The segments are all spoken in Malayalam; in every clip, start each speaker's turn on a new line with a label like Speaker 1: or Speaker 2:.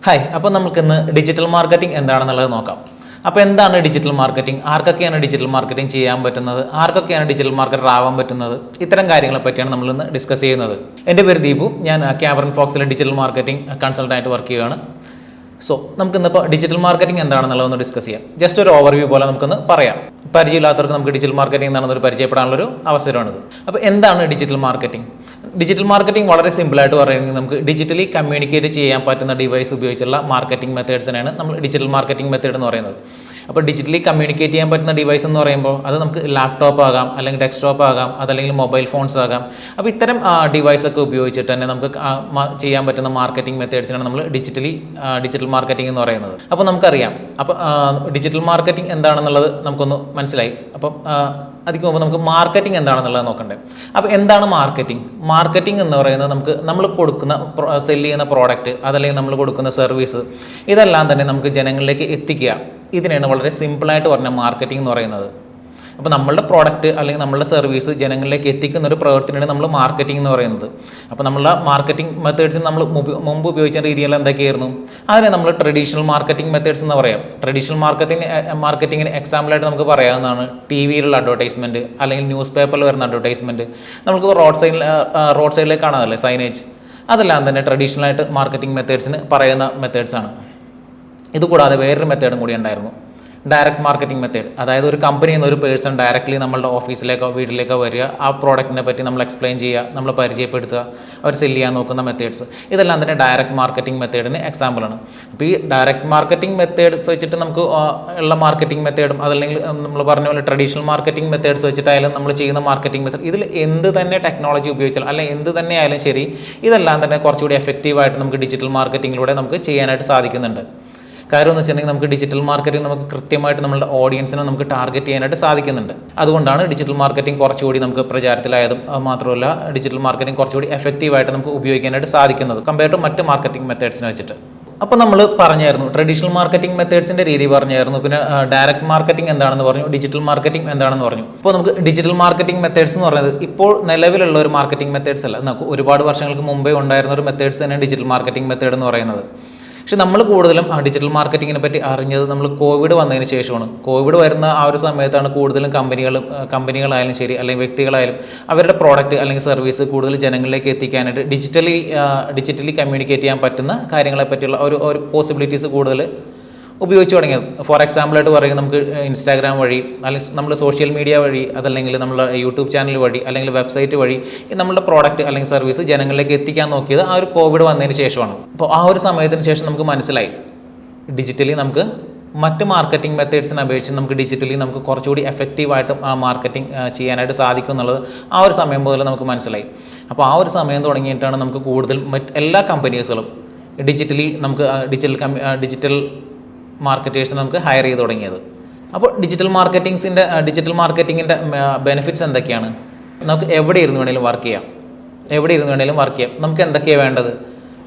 Speaker 1: ഹായ്, അപ്പോൾ നമുക്കിന്ന് ഡിജിറ്റൽ മാർക്കറ്റിംഗ് എന്താണെന്നുള്ളത് നോക്കാം. അപ്പോൾ എന്താണ് ഡിജിറ്റൽ മാർക്കറ്റിംഗ്, ആർക്കൊക്കെയാണ് ഡിജിറ്റൽ മാർക്കറ്റിംഗ് ചെയ്യാൻ പറ്റുന്നത്, ആർക്കൊക്കെയാണ് ഡിജിറ്റൽ മാർക്കറ്റർ ആവാൻ പറ്റുന്നത്, ഇത്തരം കാര്യങ്ങളെ പറ്റിയാണ് നമ്മളിന്ന് ഡിസ്കസ് ചെയ്യുന്നത്. എൻ്റെ പേര് ദീപു, ഞാൻ ക്യാമറൺ ഫോക്സിലെ ഡിജിറ്റൽ മാർക്കറ്റിംഗ് കൺസൾട്ടൻ്റായിട്ട് വർക്ക് ചെയ്യുകയാണ്. സോ നമുക്കിന്നിപ്പോൾ ഡിജിറ്റൽ മാർക്കറ്റിംഗ് എന്താണെന്നുള്ളതൊന്ന് ഡിസ്കസ് ചെയ്യാം. ജസ്റ്റ് ഒരു ഓവർവ്യൂ പോലെ നമുക്കൊന്ന് പറയാം. പരിചയമില്ലാത്തവർക്ക് നമുക്ക് ഡിജിറ്റൽ മാർക്കറ്റിംഗ് എന്താണെന്നൊരു പരിചയപ്പെടാനുള്ളൊരു അവസരമാണിത്. അപ്പോൾ എന്താണ് ഡിജിറ്റൽ മാർക്കറ്റിംഗ്? ഡിജിറ്റൽ മാർക്കറ്റിംഗ് വളരെ സിമ്പിളായിട്ട് പറയുകയാണെങ്കിൽ നമുക്ക് ഡിജിറ്റലി കമ്മ്യൂണിക്കേറ്റ് ചെയ്യാൻ പറ്റുന്ന ഡിവൈസ് ഉപയോഗിച്ചുള്ള മാർക്കറ്റിംഗ് മെത്തേഡ്സിനാണ് നമ്മൾ ഡിജിറ്റൽ മാർക്കറ്റിംഗ് മെത്തേഡ് എന്ന് പറയുന്നത്. അപ്പോൾ ഡിജിറ്റലി കമ്മ്യൂണിക്കേറ്റ് ചെയ്യാൻ പറ്റുന്ന ഡിവൈസ് എന്ന് പറയുമ്പോൾ അത് നമുക്ക് ലാപ്ടോപ്പ് ആകാം, അല്ലെങ്കിൽ ഡെസ്ക്ടോപ്പ് ആകാം, അതല്ലെങ്കിൽ മൊബൈൽ ഫോൺസ് ആകാം. അപ്പോൾ ഇത്തരം ഡിവൈസൊക്കെ ഉപയോഗിച്ചിട്ട് തന്നെ നമുക്ക് ചെയ്യാൻ പറ്റുന്ന മാർക്കറ്റിംഗ് മെത്തേഡ്സിനാണ് നമ്മൾ ഡിജിറ്റൽ മാർക്കറ്റിംഗ് എന്ന് പറയുന്നത്. അപ്പോൾ നമുക്കറിയാം, അപ്പോൾ ഡിജിറ്റൽ മാർക്കറ്റിംഗ് എന്താണെന്നുള്ളത് നമുക്കൊന്ന് മനസ്സിലായി. അപ്പം അതിന് മുമ്പ് നമുക്ക് മാർക്കറ്റിംഗ് എന്താണെന്നുള്ളത് നോക്കണ്ടേ. അപ്പോൾ എന്താണ് മാർക്കറ്റിംഗ്? മാർക്കറ്റിംഗ് എന്ന് പറയുന്നത് നമ്മൾ കൊടുക്കുന്ന സെല് ചെയ്യുന്ന പ്രോഡക്റ്റ്, അതല്ലെങ്കിൽ നമ്മൾ കൊടുക്കുന്ന സർവീസ്, ഇതെല്ലാം തന്നെ നമുക്ക് ജനങ്ങളിലേക്ക് എത്തിക്കുക. ഇതിനാണ് വളരെ സിമ്പിളായിട്ട് പറഞ്ഞ മാർക്കറ്റിംഗ് എന്ന് പറയുന്നത്. അപ്പോൾ നമ്മളുടെ പ്രോഡക്റ്റ് അല്ലെങ്കിൽ നമ്മളുടെ സർവീസ് ജനങ്ങളിലേക്ക് എത്തിക്കുന്ന ഒരു പ്രവർത്തനമാണ് നമ്മൾ മാർക്കറ്റിംഗ് എന്ന് പറയുന്നത്. അപ്പോൾ നമ്മളുടെ മാർക്കറ്റിംഗ് മെത്തേഡ്സ് നമ്മൾ മുമ്പ് ഉപയോഗിച്ച രീതിയെല്ലാം എന്തൊക്കെയായിരുന്നു? അതിനെ നമ്മൾ ട്രഡീഷണൽ മാർക്കറ്റിംഗ് മെത്തേഡ്സ് എന്ന് പറയാം. ട്രഡീഷണൽ മാർക്കറ്റിങ്ങിന് എക്സാമ്പിളായിട്ട് നമുക്ക് പറയാവുന്നതാണ് ടി വിയിലുള്ള അഡ്വർടൈസ്മെൻറ്റ്, അല്ലെങ്കിൽ ന്യൂസ് പേപ്പറിൽ വരുന്ന അഡ്വർടൈസ്മെൻറ്റ്. നമുക്ക് റോഡ് സൈഡിലേക്ക് കാണാമല്ലേ സൈനേജ്, അതെല്ലാം തന്നെ ട്രഡീഷണലായിട്ട് മാർക്കറ്റിംഗ് മെത്തേഡ്സിന് പറയുന്ന മെത്തേഡ്സാണ്. ഇതുകൂടാതെ വേറൊരു മെത്തേഡും കൂടി ഉണ്ടായിരുന്നു, ഡയറക്റ്റ് മാർക്കറ്റിംഗ് മെത്തേഡ്. അതായത് ഒരു കമ്പനിയിൽ നിന്ന് ഒരു പേഴ്സൺ ഡയറക്റ്റ്ലി നമ്മളുടെ ഓഫീസിലേക്കോ വീട്ടിലേക്കോ വരിക, ആ പ്രോഡക്റ്റിനെ പറ്റി നമ്മൾ എക്സ്പ്ലെയിൻ ചെയ്യുക, നമ്മൾ പരിചയപ്പെടുത്തുക, അവർ സെല് ചെയ്യാൻ നോക്കുന്ന മെത്തേഡ്സ്, ഇതെല്ലാം തന്നെ ഡയറക്റ്റ് മാർക്കറ്റിംഗ് മെത്തേഡിന് എക്സാമ്പിളാണ്. അപ്പോൾ ഈ ഡയറക്റ്റ് മാർക്കറ്റിംഗ് മെത്തേഡ്സ് വെച്ചിട്ട് നമുക്ക് ഉള്ള മാർക്കറ്റിംഗ് മെത്തേഡും, അതല്ലെങ്കിൽ നമ്മൾ പറഞ്ഞ പോലെ ട്രഡീഷണൽ മാർക്കറ്റിംഗ് മെത്തേഡ്സ് വെച്ചിട്ടായാലും നമ്മൾ ചെയ്യുന്ന മാർക്കറ്റിംഗ് മെത്തേഡ്, ഇതിൽ എന്ത് തന്നെ ടെക്നോളജി ഉപയോഗിച്ചാലും അല്ലെങ്കിൽ എന്ത് തന്നെ ആയാലും ശരി, ഇതെല്ലാം തന്നെ കുറച്ചുകൂടി എഫക്റ്റീവായിട്ട് നമുക്ക് ഡിജിറ്റൽ മാർക്കറ്റിങ്ങിലൂടെ നമുക്ക് ചെയ്യാനായിട്ട് സാധിക്കുന്നുണ്ട്. കാര്യം എന്ന് വെച്ചിട്ടുണ്ടെങ്കിൽ നമുക്ക് ഡിജിറ്റൽ മാർക്കറ്റിംഗ് നമുക്ക് കൃത്യമായിട്ട് നമ്മുടെ ഓഡിയൻസിനെ നമുക്ക് ടാർഗറ്റ് ചെയ്യാനായിട്ട് സാധിക്കുന്നുണ്ട്. അതുകൊണ്ടാണ് ഡിജിറ്റൽ മാർക്കറ്റിംഗ് കുറച്ചുകൂടി നമുക്ക് പ്രചാരത്തിലായതും. മാത്രമല്ല ഡിജിറ്റൽ മാർക്കറ്റിംഗ് കുറച്ചുകൂടി എഫക്റ്റീവായിട്ട് നമുക്ക് ഉപയോഗിക്കാനായിട്ട് സാധിക്കുന്നത് കമ്പയർ ടു മറ്റ് മാർക്കറ്റിംഗ് മെത്തേഡ്സിനെ വെച്ചിട്ട്. അപ്പോൾ നമ്മൾ പറഞ്ഞായിരുന്നു ട്രഡീഷണൽ മാർക്കറ്റിംഗ് മെത്തേഡ്സിൻ്റെ രീതി പറഞ്ഞായിരുന്നു, പിന്നെ ഡയറക്റ്റ് മാർക്കറ്റിംഗ് എന്താണെന്ന് പറഞ്ഞു, ഡിജിറ്റൽ മാർക്കറ്റിംഗ് എന്താണെന്ന് പറഞ്ഞു. ഇപ്പോൾ നമുക്ക് ഡിജിറ്റൽ മാർക്കറ്റിംഗ് മെത്തേഡ്സ് എന്ന് പറയുന്നത് ഇപ്പോൾ നിലവിലുള്ള ഒരു മാർക്കറ്റിംഗ് മെത്തേഡ്സ് അല്ല, നമുക്ക് ഒരുപാട് വർഷങ്ങൾക്ക് മുമ്പേ ഉണ്ടായിരുന്ന ഒരു മെത്തേഡ്സ് തന്നെയാണ് ഡിജിറ്റൽ മാർക്കറ്റിംഗ് മെത്തേഡ് എന്ന് പറയുന്നത്. പക്ഷെ നമ്മൾ കൂടുതലും ഡിജിറ്റൽ മാർക്കറ്റിങ്ങിനെ പറ്റി അറിഞ്ഞത് നമ്മൾ കോവിഡ് വന്നതിന് ശേഷമാണ്. കോവിഡ് വരുന്ന ആ ഒരു സമയത്താണ് കൂടുതലും കമ്പനികളായാലും ശരി, അല്ലെങ്കിൽ വ്യക്തികളായാലും അവരുടെ പ്രോഡക്റ്റ് അല്ലെങ്കിൽ സർവീസ് കൂടുതൽ ജനങ്ങളിലേക്ക് എത്തിക്കാനായിട്ട് ഡിജിറ്റലി കമ്മ്യൂണിക്കേറ്റ് ചെയ്യാൻ പറ്റുന്ന കാര്യങ്ങളെ പറ്റിയുള്ള ഒരു പോസിബിലിറ്റീസ് കൂടുതൽ ഉപയോഗിച്ച് തുടങ്ങിയത്. ഫോർ എക്സാമ്പിളായിട്ട് പറയുക, നമുക്ക് ഇൻസ്റ്റാഗ്രാം വഴി, അല്ലെങ്കിൽ നമ്മൾ സോഷ്യൽ മീഡിയ വഴി, അതല്ലെങ്കിൽ നമ്മൾ യൂട്യൂബ് ചാനൽ വഴി, അല്ലെങ്കിൽ വെബ്സൈറ്റ് വഴി നമ്മുടെ പ്രോഡക്റ്റ് അല്ലെങ്കിൽ സർവീസ് ജനങ്ങളിലേക്ക് എത്തിക്കാൻ നോക്കിയത് ആ ഒരു കോവിഡ് വന്നതിന് ശേഷമാണ്. അപ്പോൾ ആ ഒരു സമയത്തിന് ശേഷം നമുക്ക് മനസ്സിലായി ഡിജിറ്റലി നമുക്ക് മറ്റ് മാർക്കറ്റിംഗ് മെത്തേഡ്സിനെ അപേക്ഷിച്ച് നമുക്ക് ഡിജിറ്റലി നമുക്ക് കുറച്ചുകൂടി എഫക്റ്റീവായിട്ടും ആ മാർക്കറ്റിംഗ് ചെയ്യാനായിട്ട് സാധിക്കും എന്നുള്ളത് ആ ഒരു സമയം മുതൽ നമുക്ക് മനസ്സിലായി. അപ്പോൾ ആ ഒരു സമയം തുടങ്ങിയിട്ടാണ് നമുക്ക് കൂടുതൽ എല്ലാ കമ്പനീസുകളും നമുക്ക് ഡിജിറ്റൽ മാർക്കറ്റേഴ്സിനെ നമുക്ക് ഹയർ ചെയ്ത് തുടങ്ങിയത്. അപ്പോൾ ഡിജിറ്റൽ മാർക്കറ്റിങ്ങിൻ്റെ ബെനിഫിറ്റ്സ് എന്തൊക്കെയാണ്? നമുക്ക് എവിടെ ഇരുന്ന് വേണമെങ്കിലും വർക്ക് ചെയ്യാം. നമുക്ക് എന്തൊക്കെയാണ് വേണ്ടത്?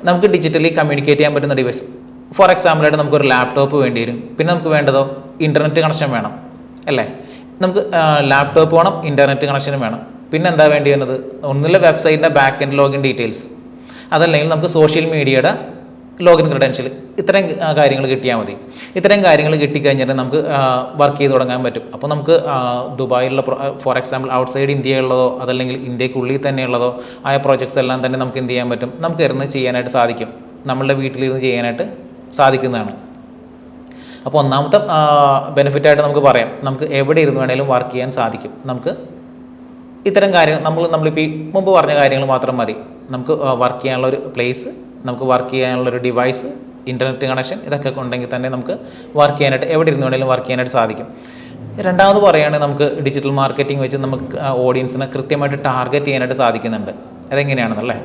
Speaker 1: നമുക്ക് ഡിജിറ്റലി കമ്മ്യൂണിക്കേറ്റ് ചെയ്യാൻ പറ്റുന്ന ഡിവൈസ്. ഫോർ എക്സാമ്പിളായിട്ട് നമുക്കൊരു ലാപ്ടോപ്പ് വേണ്ടി വരും. പിന്നെ നമുക്ക് വേണ്ടതോ ഇൻ്റർനെറ്റ് കണക്ഷൻ വേണം, അല്ലേ? നമുക്ക് ലാപ്ടോപ്പ് വേണം, ഇൻ്റർനെറ്റ് കണക്ഷനും വേണം. പിന്നെ എന്താ വേണ്ടി വരുന്നത്? ഒന്നിലെ വെബ്സൈറ്റിൻ്റെ ബാക്ക് എൻഡ് ലോഗിൻ ഡീറ്റെയിൽസ്, അതല്ലെങ്കിൽ നമുക്ക് സോഷ്യൽ മീഡിയയുടെ ലോഗിൻ ക്രെഡൻഷ്യൽ, ഇത്രയും കാര്യങ്ങൾ കിട്ടിയാൽ മതി. ഇത്രയും കാര്യങ്ങൾ കിട്ടിക്കഴിഞ്ഞാൽ നമുക്ക് വർക്ക് ചെയ്ത് തുടങ്ങാൻ പറ്റും. അപ്പോൾ നമുക്ക് ദുബായിലുള്ള ഫോർ എക്സാമ്പിൾ ഔട്ട്സൈഡ് ഇന്ത്യയുള്ളതോ അതല്ലെങ്കിൽ ഇന്ത്യക്കുള്ളിൽ തന്നെയുള്ളതോ ആയ പ്രോജക്ട്സ് എല്ലാം തന്നെ നമുക്ക് എന്ത് ചെയ്യാൻ പറ്റും? നമുക്ക് ഇരുന്ന് ചെയ്യാനായിട്ട് സാധിക്കും, നമ്മളുടെ വീട്ടിലിരുന്ന് ചെയ്യാനായിട്ട് സാധിക്കുന്നതാണ്. അപ്പോൾ ഒന്നാമത്തെ ബെനിഫിറ്റായിട്ട് നമുക്ക് പറയാം, നമുക്ക് എവിടെ ഇരുന്ന് വേണമെങ്കിലും വർക്ക് ചെയ്യാൻ സാധിക്കും. നമുക്ക് ഇത്തരം കാര്യങ്ങൾ നമ്മളിപ്പോൾ ഈ മുമ്പ് പറഞ്ഞ കാര്യങ്ങൾ മാത്രം മതി. നമുക്ക് വർക്ക് ചെയ്യാനുള്ള ഒരു പ്ലേസ്, നമുക്ക് വർക്ക് ചെയ്യാനുള്ളൊരു ഡിവൈസ്, ഇൻ്റർനെറ്റ് കണക്ഷൻ, ഇതൊക്കെ ഉണ്ടെങ്കിൽ തന്നെ നമുക്ക് വർക്ക് ചെയ്യാനായിട്ട് എവിടെ ഇരുന്ന് വേണമെങ്കിലും വർക്ക് ചെയ്യാനായിട്ട് സാധിക്കും. രണ്ടാമത് പറയുകയാണെങ്കിൽ നമുക്ക് ഡിജിറ്റൽ മാർക്കറ്റിംഗ് വെച്ച് നമുക്ക് ഓഡിയൻസിനെ കൃത്യമായിട്ട് ടാർഗറ്റ് ചെയ്യാനായിട്ട് സാധിക്കുന്നുണ്ട്. അതെങ്ങനെയാണെന്നല്ലേ,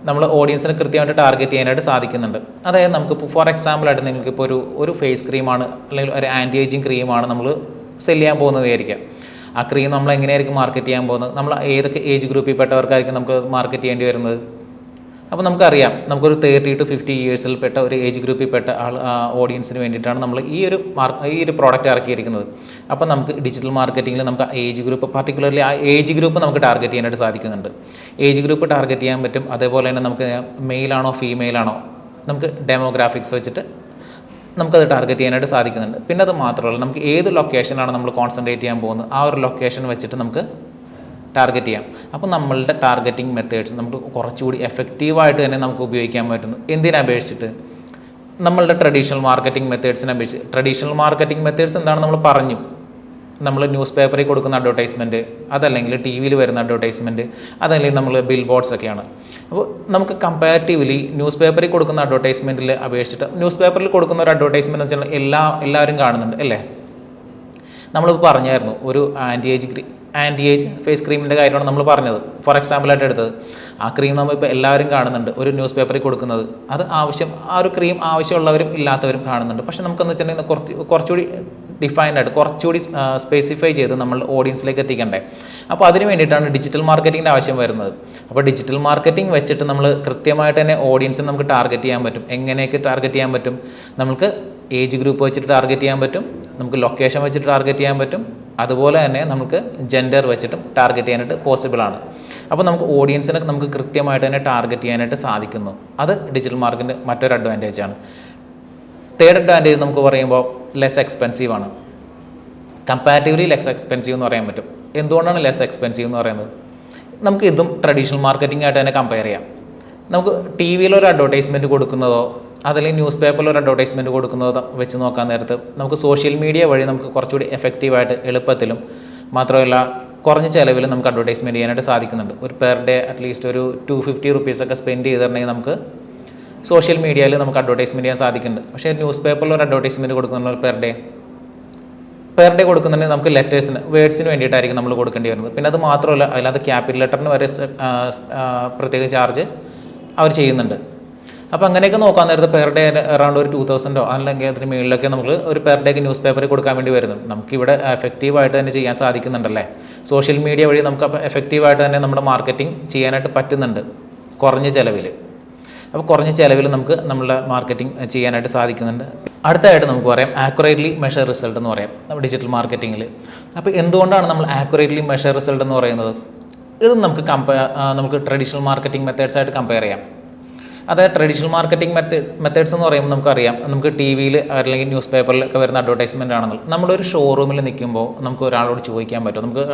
Speaker 1: നമ്മൾ ഓഡിയൻസിനെ കൃത്യമായിട്ട് ടാർഗറ്റ് ചെയ്യാനായിട്ട് സാധിക്കുന്നുണ്ട്. അതായത് നമുക്കിപ്പോൾ ഫോർ എക്സാമ്പിളായിട്ട് നിങ്ങൾക്കിപ്പോൾ ഒരു ഫേസ് ക്രീമാണ് അല്ലെങ്കിൽ ഒരു ആൻറ്റി ഏജിങ് ക്രീമാണ് നമ്മൾ സെല് ചെയ്യാൻ പോകുന്നത് വിചാരിക്കാം. ആ ക്രീം നമ്മൾ എങ്ങനെയായിരിക്കും മാർക്കറ്റ് ചെയ്യാൻ പോകുന്നത്? നമ്മൾ ഏതൊക്കെ ഏജ് ഗ്രൂപ്പിൽ പെട്ടവർക്കായിരിക്കും നമുക്ക് മാർക്കറ്റ് ചെയ്യേണ്ടി വരുന്നത്? അപ്പോൾ നമുക്കറിയാം, നമുക്കൊരു 30 to 50 yearsൽ പെട്ട ഒരു ഏജ് ഗ്രൂപ്പിൽ പെട്ട ഓഡിയൻസിന് വേണ്ടിയിട്ടാണ് നമ്മൾ ഈ ഒരു പ്രോഡക്റ്റ് ഇറക്കിയിരിക്കുന്നത്. അപ്പോൾ നമുക്ക് ഡിജിറ്റൽ മാർക്കറ്റിങ്ങിൽ നമുക്ക് ഏജ് ഗ്രൂപ്പ്, പർട്ടിക്കുലർലി ആ ഏജ് ഗ്രൂപ്പ് നമുക്ക് ടാർഗറ്റ് ചെയ്യാനായിട്ട് സാധിക്കുന്നുണ്ട്. ഏജ് ഗ്രൂപ്പ് ടാർഗറ്റ് ചെയ്യാൻ പറ്റും. അതേപോലെ തന്നെ നമുക്ക് മെയിലാണോ ഫീമെയിലാണോ നമുക്ക് ഡെമോഗ്രാഫിക്സ് വെച്ചിട്ട് നമുക്കത് ടാർഗറ്റ് ചെയ്യാനായിട്ട് സാധിക്കുന്നുണ്ട്. പിന്നെ അത് മാത്രമല്ല, നമുക്ക് ഏത് ലൊക്കേഷനാണ് നമ്മൾ കോൺസെൻട്രേറ്റ് ചെയ്യാൻ പോകുന്നത് ആ ഒരു ലൊക്കേഷൻ വെച്ചിട്ട് നമുക്ക് ടാർഗറ്റ് ചെയ്യാം. അപ്പോൾ നമ്മളുടെ ടാർഗറ്റിംഗ് മെത്തേഡ്സ് നമുക്ക് കുറച്ചുകൂടി എഫക്റ്റീവായിട്ട് തന്നെ നമുക്ക് ഉപയോഗിക്കാൻ പറ്റുന്നു. എന്തിനപേക്ഷിച്ചിട്ട് നമ്മളുടെ ട്രഡീഷണൽ മാർക്കറ്റിംഗ് മെത്തേഡ്സിനെ അപേക്ഷിച്ച്. ട്രഡീഷണൽ മാർക്കറ്റിംഗ് മെത്തേഡ്സ് എന്താണെന്ന് നമ്മൾ പറഞ്ഞു. നമ്മൾ ന്യൂസ് പേപ്പറിൽ കൊടുക്കുന്ന അഡ്വർടൈസ്മെൻറ്റ്, അതല്ലെങ്കിൽ ടി വിയിൽ വരുന്ന അഡ്വർടൈസ്മെൻറ്റ്, അതല്ലെങ്കിൽ നമ്മൾ ബിൽ ബോർഡ്സ് ഒക്കെയാണ്. അപ്പോൾ നമുക്ക് കമ്പാരിറ്റീവ്ലി ന്യൂസ് പേപ്പറിൽ കൊടുക്കുന്ന അഡ്വർടൈസ്മെൻറ്റിൽ അപേക്ഷിച്ചിട്ട് ന്യൂസ് പേപ്പറിൽ കൊടുക്കുന്ന ഒരു അഡ്വർടൈസ്മെൻറ്റ് എന്ന് വെച്ചാൽ എല്ലാവരും കാണുന്നുണ്ട് അല്ലേ. നമ്മളിപ്പോൾ പറഞ്ഞായിരുന്നു ഒരു ആൻറ്റി ഏജ് ഫേസ് ക്രീമിൻ്റെ കാര്യമാണ് നമ്മൾ പറഞ്ഞത്, ഫോർ എക്സാമ്പിളായിട്ട് എടുത്തത്. ആ ക്രീം നമ്മൾ ഇപ്പോൾ എല്ലാവരും കാണുന്നുണ്ട് ഒരു ന്യൂസ് പേപ്പറിൽ കൊടുക്കുന്നത്. അത് ആ ഒരു ക്രീം ആവശ്യമുള്ളവരും ഇല്ലാത്തവരും കാണുന്നുണ്ട്. പക്ഷേ നമുക്കെന്ന് വെച്ചിട്ടുണ്ടെങ്കിൽ കുറച്ചുകൂടി ഡിഫൈൻഡ് ആയിട്ട്, കുറച്ചുകൂടി സ്പെസിഫൈ ചെയ്ത് നമ്മൾ ഓഡിയൻസിലേക്ക് എത്തിക്കണ്ടേ. അപ്പോൾ അതിന് വേണ്ടിയിട്ടാണ് ഡിജിറ്റൽ മാർക്കറ്റിങ്ങിൻ്റെ ആവശ്യം വരുന്നത്. അപ്പോൾ ഡിജിറ്റൽ മാർക്കറ്റിംഗ് വെച്ചിട്ട് നമ്മൾ കൃത്യമായിട്ട് തന്നെ ഓഡിയൻസിനെ നമുക്ക് ടാർഗറ്റ് ചെയ്യാൻ പറ്റും. എങ്ങനെയൊക്കെ ടാർഗറ്റ് ചെയ്യാൻ പറ്റും? നമുക്ക് ഏജ് ഗ്രൂപ്പ് വെച്ചിട്ട് ടാർഗറ്റ് ചെയ്യാൻ പറ്റും, നമുക്ക് ലൊക്കേഷൻ വെച്ചിട്ട് ടാർഗറ്റ് ചെയ്യാൻ പറ്റും, അതുപോലെ തന്നെ നമുക്ക് ജെൻഡർ വെച്ചിട്ടും ടാർഗറ്റ് ചെയ്യാനായിട്ട് പോസിബിളാണ്. അപ്പോൾ നമുക്ക് ഓഡിയൻസിനെ നമുക്ക് കൃത്യമായിട്ട് തന്നെ ടാർഗറ്റ് ചെയ്യാനായിട്ട് സാധിക്കുന്നു. അത് ഡിജിറ്റൽ മാർക്കറ്റിൻ്റെ മറ്റൊരു അഡ്വാൻറ്റേജ് ആണ്. തേർഡ് അഡ്വാൻറ്റേജ് നമുക്ക് പറയുമ്പോൾ ലെസ് എക്സ്പെൻസീവ് ആണ്. കമ്പാരിറ്റീവ്ലി ലെസ് എക്സ്പെൻസീവ് എന്ന് പറയാൻ പറ്റും. എന്തുകൊണ്ടാണ് ലെസ് എക്സ്പെൻസീവ് എന്ന് പറയുന്നത്? നമുക്ക് ഇതും ട്രഡീഷണൽ മാർക്കറ്റിംഗ് ആയിട്ട് തന്നെ കമ്പയർ ചെയ്യാം. നമുക്ക് ടി വിയിലൊരു അഡ്വർടൈസ്മെൻറ്റ് കൊടുക്കുന്നതോ അതല്ലെങ്കിൽ ന്യൂസ് പേപ്പറിൽ ഒരു അഡ്വർടൈസ്മെൻറ്റ് കൊടുക്കുന്നതോ വെച്ച് നോക്കാൻ നേരത്ത് നമുക്ക് സോഷ്യൽ മീഡിയ വഴി നമുക്ക് കുറച്ചുകൂടി എഫക്റ്റീവായിട്ട് എളുപ്പത്തിലും മാത്രമല്ല കുറഞ്ഞ ചിലവിൽ നമുക്ക് അഡ്വർടൈസ്മെൻറ്റ് ചെയ്യാനായിട്ട് സാധിക്കുന്നുണ്ട്. ഒരു പെർ ഡേ അറ്റ്ലീസ്റ്റ് ഒരു 250 റുപ്പീസൊക്കെ സ്പെൻഡ് ചെയ്തിട്ടുണ്ടെങ്കിൽ നമുക്ക് സോഷ്യൽ മീഡിയയിൽ നമുക്ക് അഡ്വർടൈസ്മെൻറ്റ് ചെയ്യാൻ സാധിക്കുന്നുണ്ട്. പക്ഷേ ന്യൂസ് പേപ്പറിൽ ഒരു അഡ്വർടൈസ്മെൻറ്റ് കൊടുക്കുന്ന പെർ ഡേ കൊടുക്കുന്നുണ്ടെങ്കിൽ നമുക്ക് വേർഡ്സിന് വേണ്ടിയിട്ടായിരിക്കും നമ്മൾ കൊടുക്കേണ്ടി വരുന്നത്. പിന്നെ അത് മാത്രമല്ല, അതിനകത്ത് ക്യാപിറ്റൽ ലെറ്ററിന് വരെ പ്രത്യേക ചാർജ് അവർ ചെയ്യുന്നുണ്ട്. അപ്പോൾ അങ്ങനെയൊക്കെ നോക്കാൻ നേരത്ത് പെർ ഡേ അറൗണ്ട് ഒരു 2000 അല്ലെങ്കിൽ അതിന് മുകളിലൊക്കെ നമുക്ക് ഒരു പെർ ഡേക്ക് ന്യൂസ് പേപ്പറിൽ കൊടുക്കാൻ വേണ്ടി വരുന്നുണ്ട്. നമുക്കിവിടെ എഫക്റ്റീവായിട്ട് തന്നെ ചെയ്യാൻ സാധിക്കുന്നുണ്ടല്ലേ. സോഷ്യൽ മീഡിയ വഴി നമുക്ക് എഫക്റ്റീവായിട്ട് തന്നെ നമ്മുടെ മാർക്കറ്റിംഗ് ചെയ്യാനായിട്ട് പറ്റുന്നുണ്ട് കുറഞ്ഞ ചിലവിൽ. അപ്പോൾ കുറഞ്ഞ ചിലവിൽ നമുക്ക് നമ്മളുടെ മാർക്കറ്റിംഗ് ചെയ്യാനായിട്ട് സാധിക്കുന്നുണ്ട്. അടുത്തായിട്ട് നമുക്ക് പറയാം ആക്യുറേറ്റ്ലി മെഷർ റിസൾട്ട് എന്ന് പറയാം ഡിജിറ്റൽ മാർക്കറ്റിങ്ങിൽ. അപ്പോൾ എന്തുകൊണ്ടാണ് നമ്മൾ ആക്യുറേറ്റ്ലി മെഷർ റിസൾട്ട് എന്ന് പറയുന്നത്? ഇത് നമുക്ക് ട്രഡീഷണൽ മാർക്കറ്റിംഗ് മെത്തേഡ്സായിട്ട് കമ്പയർ ചെയ്യാം. അതായത് ട്രഡീഷണൽ മാർക്കറ്റിംഗ് മെത്തേഡ്സ് എന്ന് പറയുമ്പോൾ നമുക്കറിയാം, നമുക്ക് ടി വിയിൽ അല്ലെങ്കിൽ ന്യൂസ് പേപ്പറിലൊക്കെ വരുന്ന അഡ്വർടൈസ്മെൻ്റ് ആണെന്നുള്ളത്. നമ്മളൊരു ഷോറൂമിൽ നിൽക്കുമ്പോൾ നമുക്ക് ഒരാളോട് ചോദിക്കാൻ പറ്റും, നമുക്ക്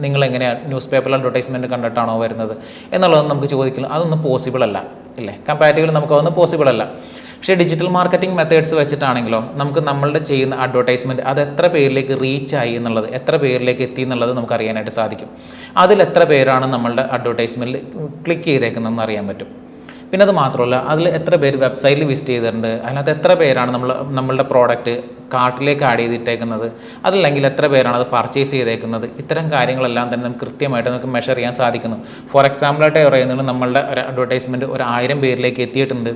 Speaker 1: നിങ്ങളെങ്ങനെയാണ് ന്യൂസ് പേപ്പറിൽ അഡ്വർടൈസ്മെൻറ്റ് കണ്ടിട്ടാണോ വരുന്നത് എന്നുള്ളത് നമുക്ക് ചോദിക്കില്ല. അതൊന്നും പോസിബിൾ അല്ല അല്ലേ. കമ്പാരിറ്റീവ്ലി നമുക്കതൊന്നും പോസിബിൾ അല്ല. പക്ഷേ ഡിജിറ്റൽ മാർക്കറ്റിംഗ് മെത്തേഡ്സ് വെച്ചിട്ടാണെങ്കിലോ നമുക്ക് നമ്മളുടെ ചെയ്യുന്ന അഡ്വർടൈസ്മെൻറ്റ് അത് എത്ര പേരിലേക്ക് റീച്ചായി എന്നുള്ളത്, എത്ര പേരിലേക്ക് എത്തി എന്നുള്ളത് നമുക്ക് അറിയാനായിട്ട് സാധിക്കും. അതിൽ എത്ര പേരാണ് നമ്മളുടെ അഡ്വർടൈസ്മെൻറ്റിൽ ക്ലിക്ക് ചെയ്തേക്കുന്നതെന്ന് അറിയാൻ പറ്റും. പിന്നെ അത് മാത്രമല്ല, അതിൽ എത്ര പേര് വെബ്സൈറ്റിൽ വിസിറ്റ് ചെയ്തിട്ടുണ്ട്, അതിനകത്ത് എത്ര പേരാണ് നമ്മളുടെ പ്രോഡക്റ്റ് കാർട്ടിലേക്ക് ആഡ് ചെയ്തിട്ടേക്കുന്നത്, അതല്ലെങ്കിൽ എത്ര പേരാണ് അത് പർച്ചേസ് ചെയ്തേക്കുന്നത്. ഇത്തരം കാര്യങ്ങളെല്ലാം തന്നെ നമുക്ക് കൃത്യമായിട്ട് നമുക്ക് മെഷർ ചെയ്യാൻ സാധിക്കുന്നു. ഫോർ എക്സാമ്പിളായിട്ട് പറയുന്നത്, നമ്മളുടെ ഒരു അഡ്വർടൈസ്മെൻറ്റ് ഒരു 1000 പേരിലേക്ക് എത്തിയിട്ടുണ്ട്.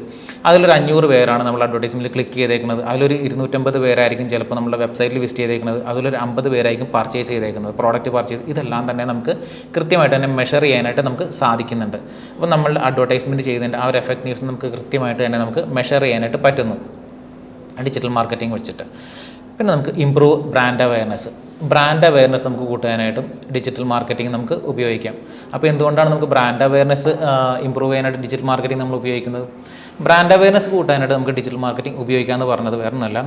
Speaker 1: അതിലൊരു 500 പേരാണ് നമ്മൾ അഡ്വർടൈസ്മെൻറ്റിൽ ക്ലിക്ക് ചെയ്തേക്കുന്നത്. അതിലൊരു 250 പേരായിരിക്കും ചിലപ്പോൾ നമ്മുടെ വെബ്സൈറ്റിൽ വിസിറ്റ് ചെയ്തേക്കുന്നത്. അതിലൊരു 50 പേരായിരിക്കും പർച്ചേസ് ചെയ്തേക്കുന്നത്, പ്രോഡക്റ്റ് പർച്ചേസ്. ഇതെല്ലാം തന്നെ നമുക്ക് കൃത്യമായിട്ട് തന്നെ മെഷർ ചെയ്യാനായിട്ട് നമുക്ക് സാധിക്കുന്നുണ്ട്. അപ്പോൾ നമ്മളുടെ അഡ്വർടൈസ്മെൻറ്റ് ചെയ്തതിൻ്റെ ആ ഒരു എഫക്റ്റീവ്നെസ് നമുക്ക് കൃത്യമായിട്ട് തന്നെ നമുക്ക് മെഷർ ചെയ്യാനായിട്ട് പറ്റുന്നു ഡിജിറ്റൽ മാർക്കറ്റിംഗ് വെച്ചിട്ട്. പിന്നെ നമുക്ക് ഇംപ്രൂവ് ബ്രാൻഡ് അവയർനെസ് നമുക്ക് കൂട്ടാനായിട്ടും ഡിജിറ്റൽ മാർക്കറ്റിംഗ് നമുക്ക് ഉപയോഗിക്കാം. അപ്പോൾ എന്തുകൊണ്ടാണ് നമുക്ക് ബ്രാൻഡ് അവയർനെസ് ഇംപ്രൂവ് ചെയ്യാനായിട്ട് ഡിജിറ്റൽ മാർക്കറ്റിംഗ് നമ്മൾ ഉപയോഗിക്കുന്നത്? ബ്രാൻഡ് അവയർനെസ് കൂട്ടാനായിട്ട് നമുക്ക് ഡിജിറ്റൽ മാർക്കറ്റിംഗ് ഉപയോഗിക്കാമെന്ന് പറഞ്ഞത് വേറെ ഒന്നുമല്ല.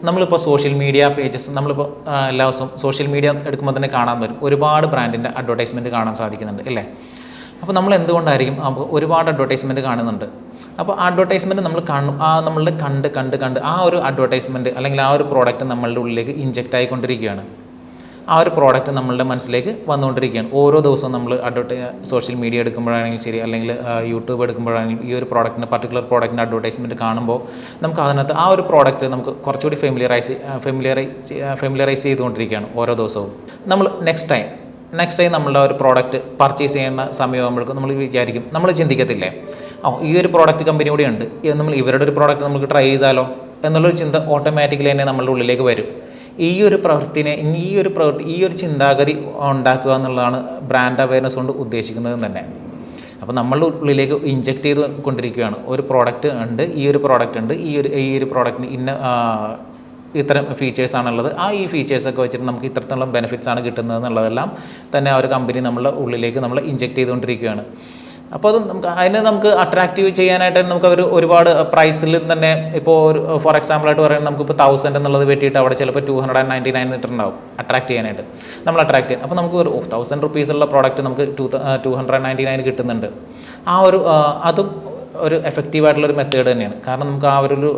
Speaker 1: നമ്മളിപ്പോൾ സോഷ്യൽ മീഡിയ പേജസ് നമ്മളിപ്പോൾ എല്ലാ ദിവസവും സോഷ്യൽ മീഡിയ എടുക്കുമ്പോൾ തന്നെ കാണാൻ വരും, ഒരുപാട് ബ്രാൻഡിൻ്റെ അഡ്വർടൈസ്മെൻറ്റ് കാണാൻ സാധിക്കുന്നുണ്ട് അല്ലേ. അപ്പോൾ നമ്മൾ എന്തുകൊണ്ടായിരിക്കും ഒരുപാട് അഡ്വർടൈസ്മെൻറ്റ് കാണുന്നുണ്ട്. അപ്പോൾ അഡ്വർടൈസ്മെൻറ്റ് നമ്മൾ കണ്ട് ആ ഒരു അഡ്വർടൈസ്മെൻറ്റ് അല്ലെങ്കിൽ ആ ഒരു പ്രോഡക്റ്റ് നമ്മളുടെ ഉള്ളിലേക്ക് ഇഞ്ചെക്റ്റ് ആയിക്കൊണ്ടിരിക്കുകയാണ്. ആ ഒരു പ്രോഡക്റ്റ് നമ്മളുടെ മനസ്സിലേക്ക് വന്നുകൊണ്ടിരിക്കുകയാണ്. ഓരോ ദിവസവും നമ്മൾ സോഷ്യൽ മീഡിയ എടുക്കുമ്പോഴാണെങ്കിലും ശരി, അല്ലെങ്കിൽ യൂട്യൂബ് എടുക്കുമ്പോഴാണെങ്കിലും ഈ ഒരു പർട്ടിക്കുലർ പ്രോഡക്റ്റിൻ്റെ അഡ്വർടൈസ്മെൻറ്റ് കാണുമ്പോൾ നമുക്ക് അതിനകത്ത് ആ ഒരു പ്രോഡക്റ്റ് നമുക്ക് കുറച്ചുകൂടി ഫെമിലിയറൈസ് ചെയ്തുകൊണ്ടിരിക്കുകയാണ് ഓരോ ദിവസവും. നമ്മൾ നെക്സ്റ്റ് ടൈം നമ്മളുടെ ഒരു പ്രോഡക്റ്റ് പർച്ചേസ് ചെയ്യുന്ന സമയമാകുമ്പോഴേക്കും നമ്മൾ ചിന്തിക്കത്തില്ലേ, ഈ ഒരു പ്രോഡക്റ്റ് കമ്പനി കൂടി ഉണ്ട്, നമ്മൾ ഇവരുടെ ഒരു പ്രോഡക്റ്റ് നമുക്ക് ട്രൈ ചെയ്താലോ എന്നുള്ളൊരു ചിന്ത ഓട്ടോമാറ്റിക്കലി തന്നെ നമ്മളുടെ ഉള്ളിലേക്ക് വരും. ഈ ഒരു ചിന്താഗതി ഉണ്ടാക്കുക എന്നുള്ളതാണ് ബ്രാൻഡ് അവയർനെസ് കൊണ്ട് ഉദ്ദേശിക്കുന്നത് തന്നെ. അപ്പോൾ നമ്മളുടെ ഉള്ളിലേക്ക് ഇഞ്ചെക്റ്റ് ചെയ്ത് കൊണ്ടിരിക്കുകയാണ്, ഒരു പ്രോഡക്റ്റ് ഉണ്ട്, ഈ ഒരു പ്രോഡക്റ്റിന് ഇത്തരം ഫീച്ചേഴ്സാണുള്ളത്, ഈ ഫീച്ചേഴ്സൊക്കെ വെച്ചിട്ട് നമുക്ക് ഇത്രത്തോളം ബെനിഫിറ്റ്സ് ആണ് കിട്ടുന്നത് എന്നുള്ളതെല്ലാം തന്നെ ആ ഒരു കമ്പനി നമ്മളുടെ ഉള്ളിലേക്ക് നമ്മൾ ഇഞ്ചെക്റ്റ് ചെയ്തുകൊണ്ടിരിക്കുകയാണ്. അപ്പോൾ അത് നമുക്ക് അട്രാക്റ്റീവ് ചെയ്യാനായിട്ട് നമുക്ക് ഒരുപാട് പ്രൈസിൽ തന്നെ ഇപ്പോൾ ഒരു ഫോർ എക്സാമ്പിൾ ആയിട്ട് പറയുന്നത് നമുക്കിപ്പോൾ 1000 എന്നുള്ളത് വെട്ടിയിട്ട് അവിടെ ചിലപ്പോൾ 299 ഇട്ടിട്ടുണ്ടാവും അട്രാക്ട് ചെയ്യാനായിട്ട് നമ്മൾ അട്രാക്ട് ചെയ്യാൻ. അപ്പോൾ നമുക്ക് ഒരു 1000 റുപ്പീസുള്ള പ്രോഡക്റ്റ് നമുക്ക് 299 കിട്ടുന്നുണ്ട്. അതും ഒരു എഫക്റ്റീവായിട്ടുള്ളൊരു മെത്തേഡ് തന്നെയാണ്. കാരണം നമുക്ക് അവരുടെ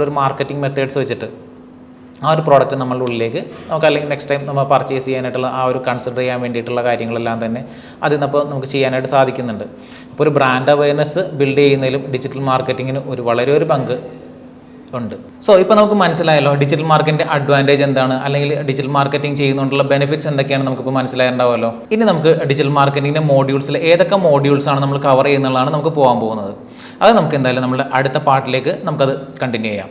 Speaker 1: ഒരു മാർക്കറ്റിംഗ് മെത്തേഡ്സ് വെച്ചിട്ട് ആ ഒരു പ്രോഡക്റ്റ് നമ്മളുടെ ഉള്ളിലേക്ക് നമുക്ക് അല്ലെങ്കിൽ നെക്സ്റ്റ് ടൈം നമ്മൾ പർച്ചേസ് ചെയ്യാനായിട്ടുള്ള കൺസിഡർ ചെയ്യാൻ വേണ്ടിയിട്ടുള്ള കാര്യങ്ങളെല്ലാം തന്നെ അതിൽ നിന്നപ്പോൾ നമുക്ക് ചെയ്യാനായിട്ട് സാധിക്കുന്നുണ്ട്. അപ്പോൾ ഒരു ബ്രാൻഡ് അവയർനെസ് ബിൽഡ് ചെയ്യുന്നതിലും ഡിജിറ്റൽ മാർക്കറ്റിങ്ങിന് വളരെ ഒരു പങ്ക് ഉണ്ട്. സോ ഇപ്പോൾ നമുക്ക് മനസ്സിലായല്ലോ ഡിജിറ്റൽ മാർക്കറ്റിൻ്റെ അഡ്വാൻറ്റേജ് എന്താണ്, അല്ലെങ്കിൽ ഡിജിറ്റൽ മാർക്കറ്റിംഗ് ചെയ്യുന്നതുകൊണ്ടുള്ള ബെനിഫിറ്റ്സ് എന്തൊക്കെയാണ് നമുക്കിപ്പോൾ മനസ്സിലായിട്ടുണ്ടാവുമല്ലോ. ഇനി നമുക്ക് ഡിജിറ്റൽ മാർക്കറ്റിങ്ങിൻ്റെ മോഡ്യൂൾസിൽ ഏതൊക്കെ മോഡ്യൂൾസാണ് നമ്മൾ കവർ ചെയ്യുന്നതാണ് നമുക്ക് പോകാൻ പോകുന്നത്. അത് നമുക്ക് എന്തായാലും നമ്മുടെ അടുത്ത പാർട്ടിലേക്ക് നമുക്കത് കണ്ടിന്യൂ ചെയ്യാം.